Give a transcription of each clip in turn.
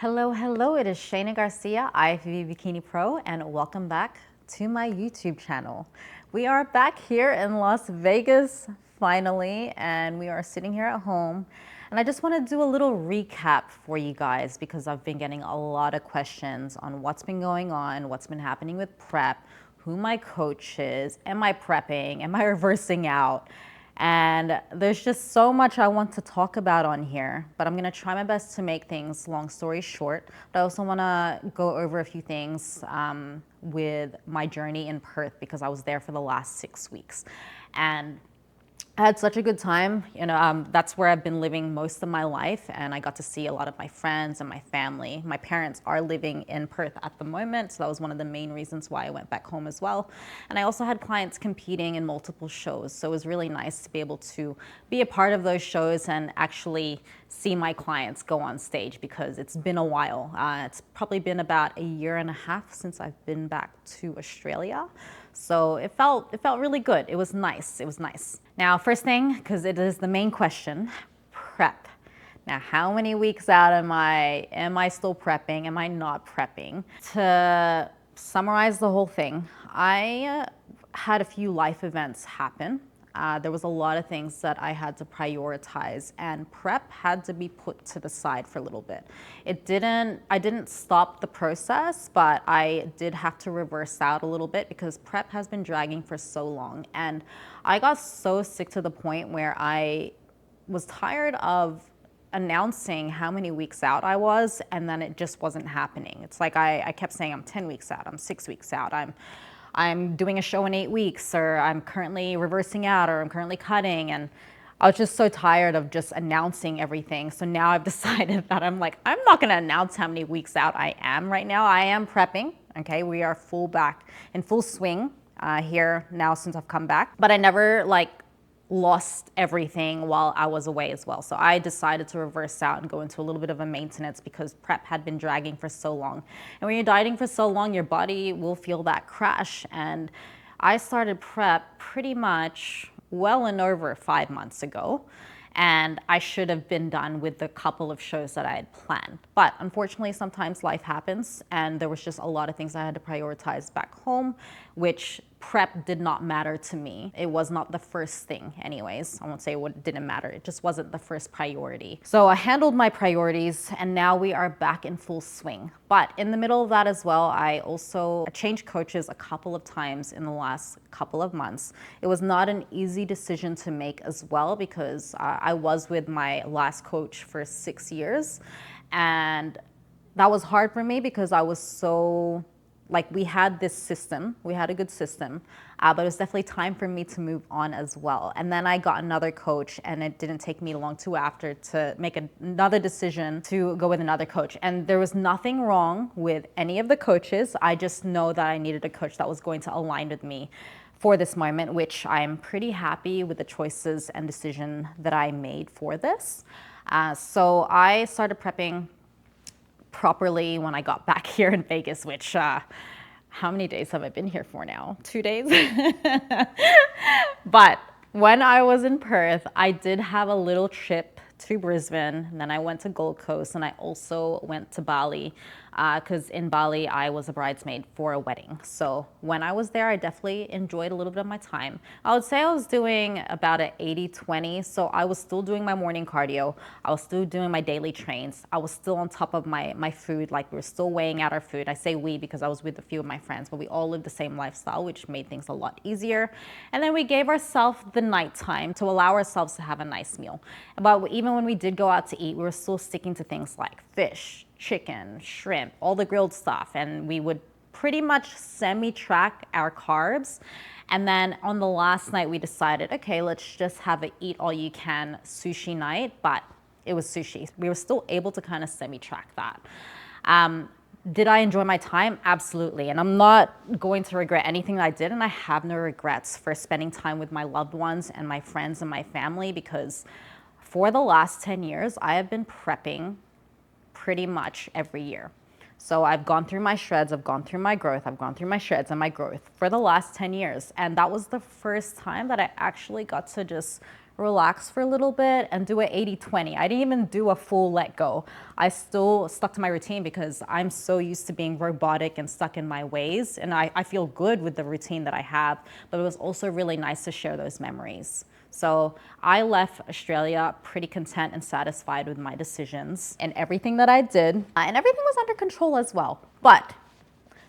Hello, hello, it is Shayna Garcia, IFBB Bikini Pro, and welcome back to my YouTube channel. We are back here in Las Vegas finally, and we are sitting here at home. And I just want to do a little recap for you guys because I've been getting a lot of questions on what's been going on, what's been happening with prep, who my coach is, am I prepping, am I reversing out? And there's just so much I want to talk about on here, but I'm gonna try my best to make things long story short. But I also wanna go over a few things with my journey in Perth because I was there for the last 6 weeks. And I had such a good time. That's where I've been living most of my life, and I got to see a lot of my friends and my family. My parents are living in Perth at the moment, so that was one of the main reasons why I went back home as well. And I also had clients competing in multiple shows, so it was really nice to be able to be a part of those shows and actually see my clients go on stage because it's been a while. It's probably been about a year and a half since I've been back to Australia. So it felt really good. It was nice. It was nice. Now, first thing, because it is the main question, prep. Now, how many weeks out am I? Am I still prepping? Am I not prepping? To summarize the whole thing, I had a few life events happen. There was a lot of things that I had to prioritize, and prep had to be put to the side for a little bit. I didn't stop the process, but I did have to reverse out a little bit because prep has been dragging for so long. And I got so sick to the point where I was tired of announcing how many weeks out I was, and then it just wasn't happening. It's like I kept saying I'm 10 weeks out, I'm 6 weeks out, I'm doing a show in 8 weeks, or I'm currently reversing out, or I'm currently cutting. And I was just so tired of just announcing everything. So now I've decided that I'm not gonna announce how many weeks out I am right now. I am prepping, okay? We are in full swing here now since I've come back. But I never lost everything while I was away as well. So I decided to reverse out and go into a little bit of a maintenance because prep had been dragging for so long. And when you're dieting for so long, your body will feel that crash. And I started prep pretty much well and over 5 months ago. And I should have been done with the couple of shows that I had planned. But unfortunately, sometimes life happens, and there was just a lot of things I had to prioritize back home, which prep did not matter to me. It was not the first thing anyways. I won't say it didn't matter. It just wasn't the first priority. So I handled my priorities, and now we are back in full swing. But in the middle of that as well, I also changed coaches a couple of times in the last couple of months. It was not an easy decision to make as well because I was with my last coach for 6 years, and that was hard for me because I was so we had this system, we had a good system, but it was definitely time for me to move on as well. And then I got another coach, and it didn't take me long after to make another decision to go with another coach. And there was nothing wrong with any of the coaches. I just know that I needed a coach that was going to align with me for this moment, which I'm pretty happy with the choices and decision that I made for this. So I started prepping properly when I got back here in Vegas, which how many days have I been here for now? 2 days? But when I was in Perth, I did have a little trip to Brisbane, and then I went to Gold Coast, and I also went to Bali because in Bali I was a bridesmaid for a wedding. So when I was there, I definitely enjoyed a little bit of my time. I would say I was doing about an 80-20. So I was still doing my morning cardio. I was still doing my daily trains. I was still on top of my food. Like, we were still weighing out our food. I say we because I was with a few of my friends, but we all lived the same lifestyle, which made things a lot easier. And then we gave ourselves the nighttime to allow ourselves to have a nice meal. But even when we did go out to eat, we were still sticking to things like fish, chicken, shrimp, all the grilled stuff. And we would pretty much semi-track our carbs. And then on the last night, we decided, okay, let's just have an eat all you can sushi night, but it was sushi. We were still able to kind of semi-track that. Did I enjoy my time? Absolutely. And I'm not going to regret anything that I did. And I have no regrets for spending time with my loved ones and my friends and my family, because for the last 10 years, I have been prepping pretty much every year. So I've gone through my shreds, I've gone through my growth, I've gone through my shreds and my growth for the last 10 years. And that was the first time that I actually got to just relax for a little bit and do an 80-20. I didn't even do a full let go. I still stuck to my routine because I'm so used to being robotic and stuck in my ways. And I feel good with the routine that I have, but it was also really nice to share those memories. So I left Australia pretty content and satisfied with my decisions and everything that I did. And everything was under control as well. But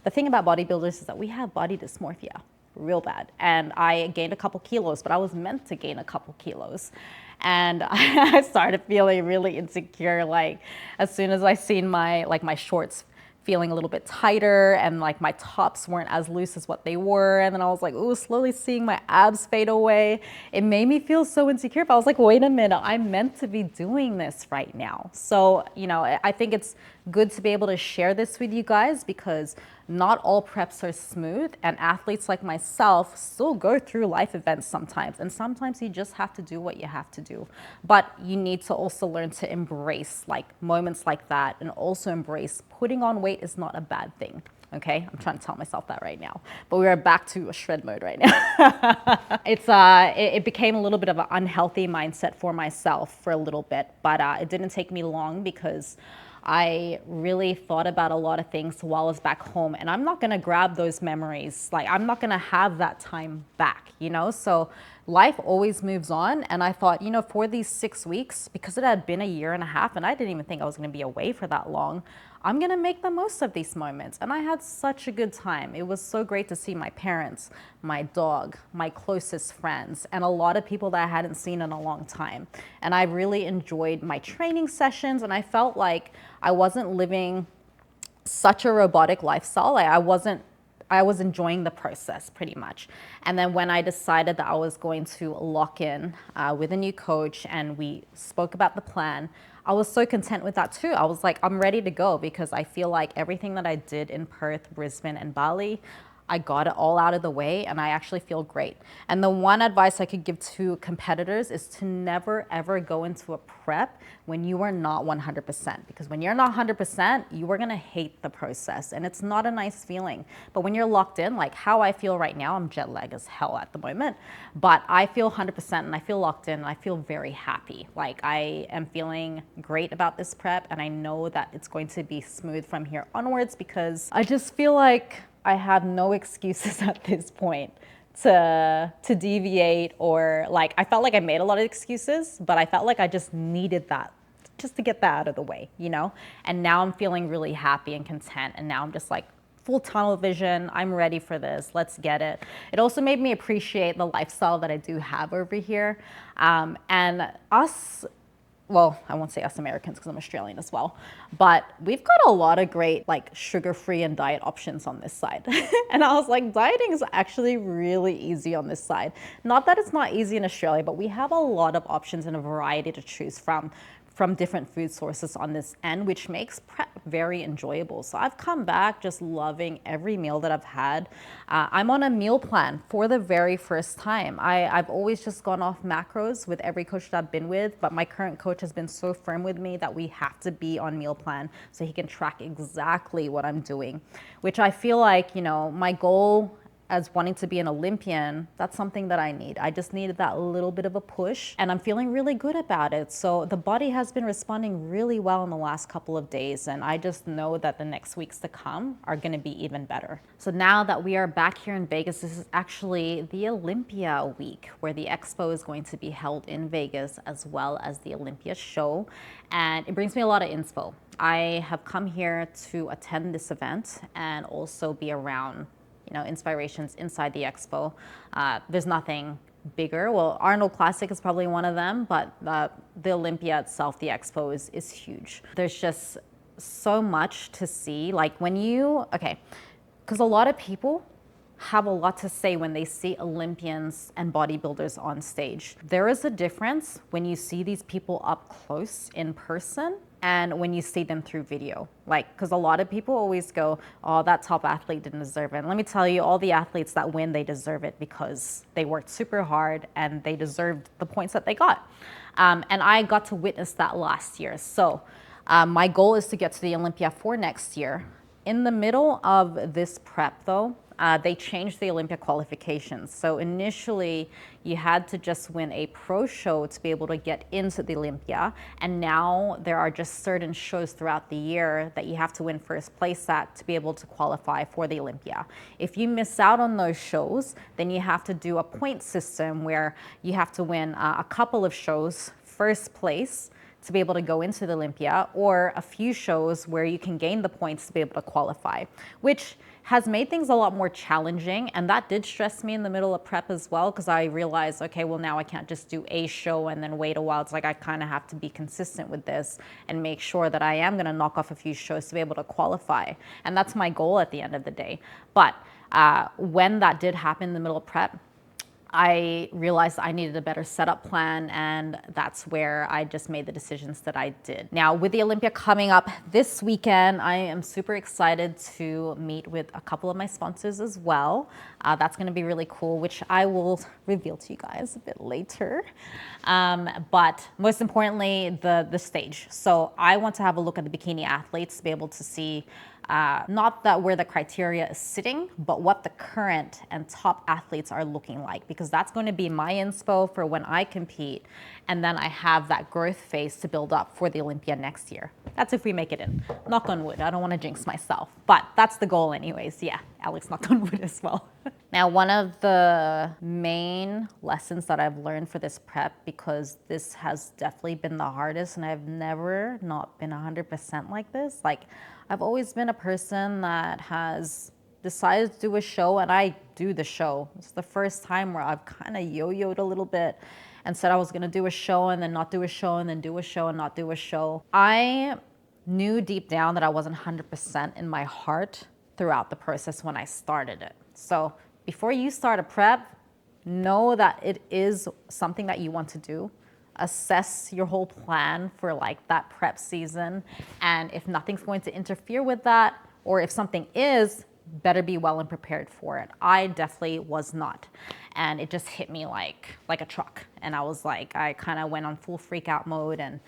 the thing about bodybuilders is that we have body dysmorphia real bad. And I gained a couple kilos, but I was meant to gain a couple kilos. And I started feeling really insecure, like as soon as I seen my shorts feeling a little bit tighter and like my tops weren't as loose as what they were. And then I was like, ooh, slowly seeing my abs fade away. It made me feel so insecure. But I was like, wait a minute, I'm meant to be doing this right now. So, you know, I think it's good to be able to share this with you guys because not all preps are smooth, and athletes like myself still go through life events sometimes, and sometimes you just have to do what you have to do. But you need to also learn to embrace like moments like that, and also embrace putting on weight is not a bad thing. Okay, I'm trying to tell myself that right now, but we are back to a shred mode right now. It became a little bit of an unhealthy mindset for myself for a little bit, but it didn't take me long because I really thought about a lot of things while I was back home, and I'm not gonna grab those memories. Like, I'm not gonna have that time back, you know? So life always moves on. And I thought, you know, for these 6 weeks, because it had been a year and a half and I didn't even think I was gonna be away for that long, I'm gonna make the most of these moments. And I had such a good time. It was so great to see my parents, my dog, my closest friends, and a lot of people that I hadn't seen in a long time. And I really enjoyed my training sessions, and I felt like I wasn't living such a robotic lifestyle. Like I was enjoying the process pretty much. And then when I decided that I was going to lock in with a new coach and we spoke about the plan, I was so content with that too. I was like, I'm ready to go because I feel like everything that I did in Perth, Brisbane, and Bali, I got it all out of the way and I actually feel great. And the one advice I could give to competitors is to never ever go into a prep when you are not 100%, because when you're not 100%, you are gonna hate the process and it's not a nice feeling. But when you're locked in, like how I feel right now, I'm jet lag as hell at the moment, but I feel 100% and I feel locked in and I feel very happy. Like I am feeling great about this prep and I know that it's going to be smooth from here onwards because I just feel like I have no excuses at this point to deviate, or like I felt like I made a lot of excuses, but I felt like I just needed that just to get that out of the way, you know? And now I'm feeling really happy and content, and now I'm just like full tunnel vision. I'm ready for this. Let's get it. It also made me appreciate the lifestyle that I do have over here. And us, well, I won't say us Americans because I'm Australian as well, but we've got a lot of great like sugar-free and diet options on this side. And I was like, dieting is actually really easy on this side. Not that it's not easy in Australia, but we have a lot of options and a variety to choose from different food sources on this end, which makes prep very enjoyable. So I've come back just loving every meal that I've had. I'm on a meal plan for the very first time. I've always just gone off macros with every coach that I've been with, but my current coach has been so firm with me that we have to be on meal plan so he can track exactly what I'm doing, which I feel like, you know, my goal as wanting to be an Olympian, that's something that I need. I just needed that little bit of a push and I'm feeling really good about it. So the body has been responding really well in the last couple of days, and I just know that the next weeks to come are gonna be even better. So now that we are back here in Vegas, this is actually the Olympia week where the expo is going to be held in Vegas as well as the Olympia show. And it brings me a lot of inspo. I have come here to attend this event and also be around, you know, inspirations inside the expo. There's nothing bigger. Well, Arnold Classic is probably one of them, but the Olympia itself, the expo is huge. There's just so much to see. Like when you, okay, because a lot of people have a lot to say when they see Olympians and bodybuilders on stage. There is a difference when you see these people up close in person and when you see them through video. Like, because a lot of people always go, oh, that top athlete didn't deserve it. And let me tell you, all the athletes that win, they deserve it because they worked super hard and they deserved the points that they got. And I got to witness that last year. So my goal is to get to the Olympia for next year. In the middle of this prep though, they changed the Olympia qualifications. So initially, you had to just win a pro show to be able to get into the Olympia. And now there are just certain shows throughout the year that you have to win first place at to be able to qualify for the Olympia. If you miss out on those shows, then you have to do a point system where you have to win a couple of shows first place to be able to go into the Olympia, or a few shows where you can gain the points to be able to qualify, which has made things a lot more challenging. And that did stress me in the middle of prep as well, because I realized, okay, well, now I can't just do a show and then wait a while. It's like I kind of have to be consistent with this and make sure that I am going to knock off a few shows to be able to qualify. And that's my goal at the end of the day. But when that did happen in the middle of prep, I realized I needed a better setup plan, and that's where I just made the decisions that I did. Now, with the Olympia coming up this weekend, I am super excited to meet with a couple of my sponsors as well. That's going to be really cool, which I will reveal to you guys a bit later. But most importantly, the stage. So I want to have a look at the bikini athletes to be able to see not that where the criteria is sitting, but what the current and top athletes are looking like, because that's going to be my inspo for when I compete. And then I have that growth phase to build up for the Olympia next year. That's if we make it in. Knock on wood. I don't want to jinx myself, but that's the goal anyways. Yeah, Alex knocked on wood as well. Now, one of the main lessons that I've learned for this prep, because this has definitely been the hardest and I've never not been 100% like this. Like, I've always been a person that has decided to do a show, and I do the show. It's the first time where I've kind of yo-yoed a little bit and said I was going to do a show and then not do a show and then do a show and not do a show. I knew deep down that I wasn't 100% in my heart throughout the process when I started it. So before you start a prep, know that it is something that you want to do. Assess your whole plan for like that prep season. And if nothing's going to interfere with that, or if something is, better be well and prepared for it. I definitely was not. And it just hit me like a truck. And I was like, I kind of went on full freak out mode, and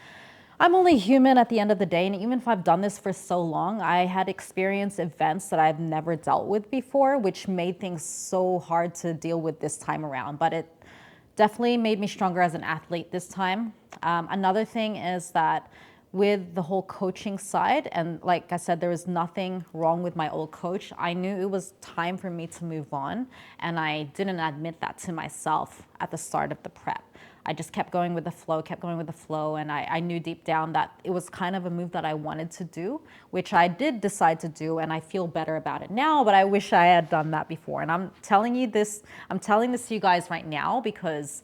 I'm only human at the end of the day. And even if I've done this for so long, I had experienced events that I've never dealt with before, which made things so hard to deal with this time around. But it definitely made me stronger as an athlete this time. Another thing is that with the whole coaching side, and like I said, there was nothing wrong with my old coach. I knew it was time for me to move on, and I didn't admit that to myself at the start of the prep. I just kept going with the flow, and I knew deep down that it was kind of a move that I wanted to do, which I did decide to do, and I feel better about it now, but I wish I had done that before. And I'm telling this to you guys right now, because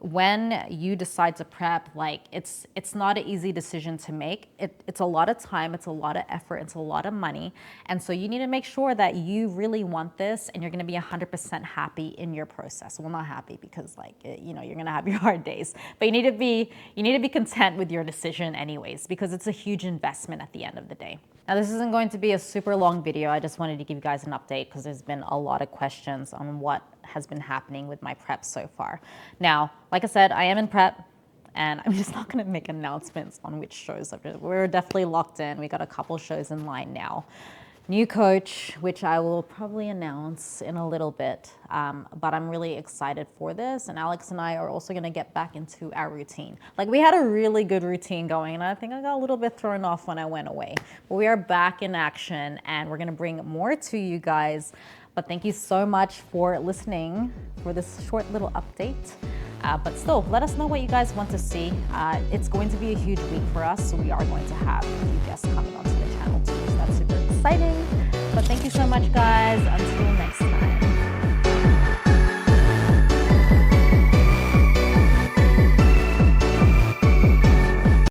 when you decide to prep, like it's not an easy decision to make. It's a lot of time, it's a lot of effort, it's a lot of money. And so you need to make sure that you really want this and you're gonna be 100% happy in your process. Well, not happy because you're gonna have your hard days, but you need to be content with your decision anyways, because it's a huge investment at the end of the day. Now, this isn't going to be a super long video. I just wanted to give you guys an update because there's been a lot of questions on what has been happening with my prep so far. Now, like I said, I am in prep, and I'm just not going to make announcements on which shows. We're definitely locked in. We got a couple shows in line now. New coach, which I will probably announce in a little bit, but I'm really excited for this. And Alex and I are also gonna get back into our routine. Like, we had a really good routine going, and I think I got a little bit thrown off when I went away. But we are back in action, and we're gonna bring more to you guys. But thank you so much for listening for this short little update. But still, let us know what you guys want to see. It's going to be a huge week for us, so we are going to have a few guests coming onto the channel too. So that's super exciting. But thank you so much, guys. Until next time.